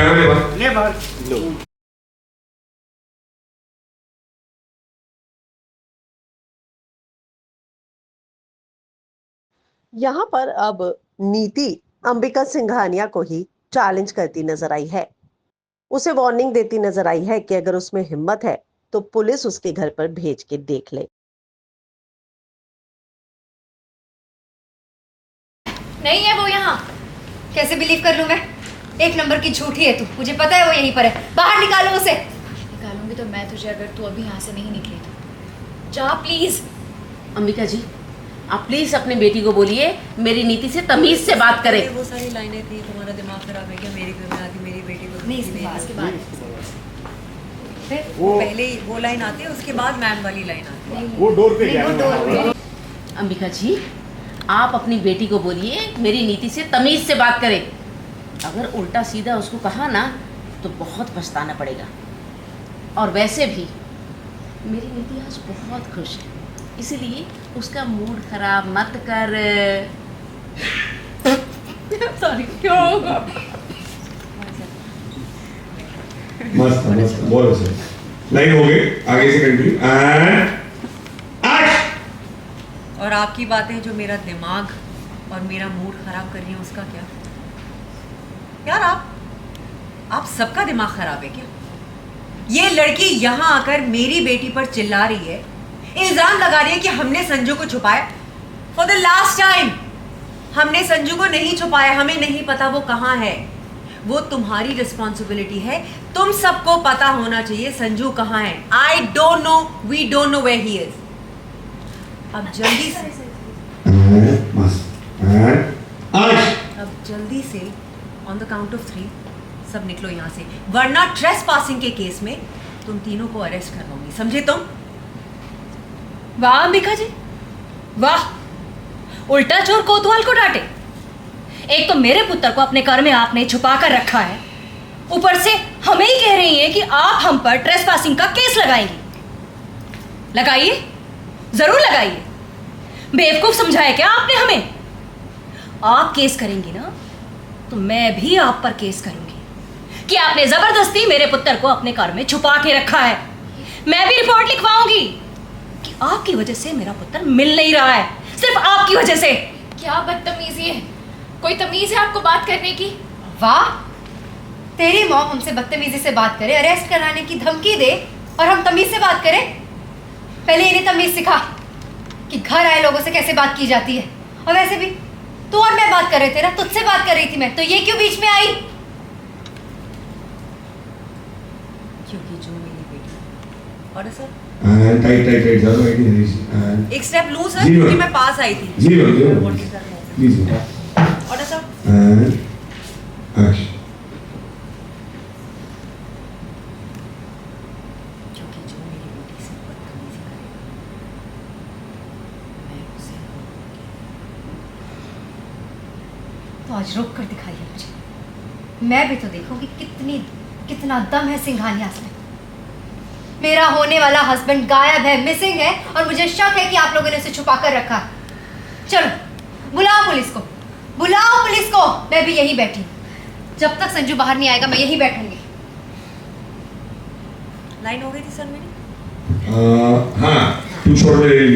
कैमरे पर ले बाहर लो। यहाँ पर अब नीति अंबिका सिंघानिया को ही चैलेंज करती नजर आई है। उसे वार्निंग देती नजर आई है कि अगर उसमें हिम्मत है तो पुलिस उसके घर पर भेज के देख ले। नहीं है वो यहाँ। कैसे बिलीव कर लूं मैं? एक नंबर की झूठी है तू, मुझे पता है वो यहीं पर है। बाहर निकालो उसे। निकालूंगी तो मैं तुझे, अगर तू अभी यहाँ से नहीं निकली तो। जा प्लीज। अंबिका जी, आप प्लीज अपनी बेटी को बोलिए मेरी नीति से तमीज से बात करें। वो सारी लाइनें थी, तुम्हारा दिमाग खराब है क्या, मेरे घर में आके मेरी बेटी को नहीं, इसके बाद वो पहले वो लाइन आती है, उसके बाद मैम वाली लाइन आती है। वो डोर पे गया। अंबिका जी, आप अपनी बेटी को बोलिए मेरी नीति से तमीज से बात करें। अगर उल्टा सीधा उसको कहा ना तो बहुत पछताना पड़ेगा। और वैसे भी मेरी नीति आज बहुत खुश है, इसीलिए उसका मूड खराब मत कर। सॉरी, क्यों होगा? मस्त मस्त बहुत अच्छा। लाइन हो गई, आगे से कंटिन्यू एंड एक्शन। और आपकी बातें जो मेरा दिमाग और मेरा मूड खराब कर रही है, उसका क्या? यार आप सबका दिमाग खराब है क्या? ये लड़की यहाँ आकर मेरी बेटी पर चिल्ला रही है, इल्जाम लगा रही है कि हमने संजू को छुपाया। फॉर द लास्ट टाइम, हमने संजू को नहीं छुपाया, हमें नहीं पता वो कहाँ है। वो तुम्हारी रिस्पॉन्सिबिलिटी है, तुम सबको पता होना चाहिए संजू कहाँ है। I don't know, we don't know where he is. अब जल्दी से मस्त एंड एक्शन। अब जल्दी से ऑन द काउंट ऑफ 3 सब निकलो यहाँ से, वरना ट्रेसपासिंग के केस में तुम तीनों को अरेस्ट करवाऊंगी, समझे तुम? वाह अंबिका जी, वाह। उल्टा चोर कोतवाल को डांटे। एक तो मेरे पुत्र को अपने घर में आपने छुपा कर रखा है, ऊपर से हमें ही कह रही हैं कि आप हम पर ट्रेसपासिंग का केस लगाएंगी। लगाइए, जरूर लगाइए। बेवकूफ समझाया क्या आपने हमें? आप केस करेंगी ना तो मैं भी आप पर केस करूंगी कि आपने जबरदस्ती मेरे पुत्र को अपने घर में छुपा के रखा है। मैं भी रिपोर्ट लिखवाऊंगी कि आपकी वजह से मेरा पुत्र मिल नहीं रहा है, सिर्फ आपकी वजह से। क्या बदतमीजी है? कोई तमीज है आपको बात करने की? वाह, तेरी मॉम हमसे बदतमीजी से बात करे, अरेस्ट कराने की धमकी दे और हम तमीज से बात करें? पहले इन्हें तमीज सिखा कि घर आए लोगों से कैसे बात की जाती है। और वैसे भी तू और मैं बात कर रहे थे ना, तुझसे बात कर रही थी मैं, तो ये क्यों बीच में आई? क्योंकि जो मेरी बेटी। और sir and tight tight tight ज्यादा वेट नहीं रही। एक स्टेप लूं सर, जीरो। क्योंकि मैं पास आई थी। Zero zero please. और सर एंड एक्शन। क्योंकि जो मेरी बेटी से बदतमीजी करे, मैं उसे तो आज रोक कर दिखाइए मुझे, मैं भी तो देखूं कि कितना दम है सिंघानिया में। मेरा होने वाला हस्बैंड गायब है, मिसिंग है, और मुझे शक है कि आप लोगों ने उसे छुपा कर रखा है। चलो बुलाओ पुलिस को, बुलाओ पुलिस को। मैं भी यहीं बैठी हूं, जब तक संजू बाहर नहीं आएगा मैं यहीं बैठूंगी। लाइन हो गई थी सर मेरी। हाँ, तू छोड़ दे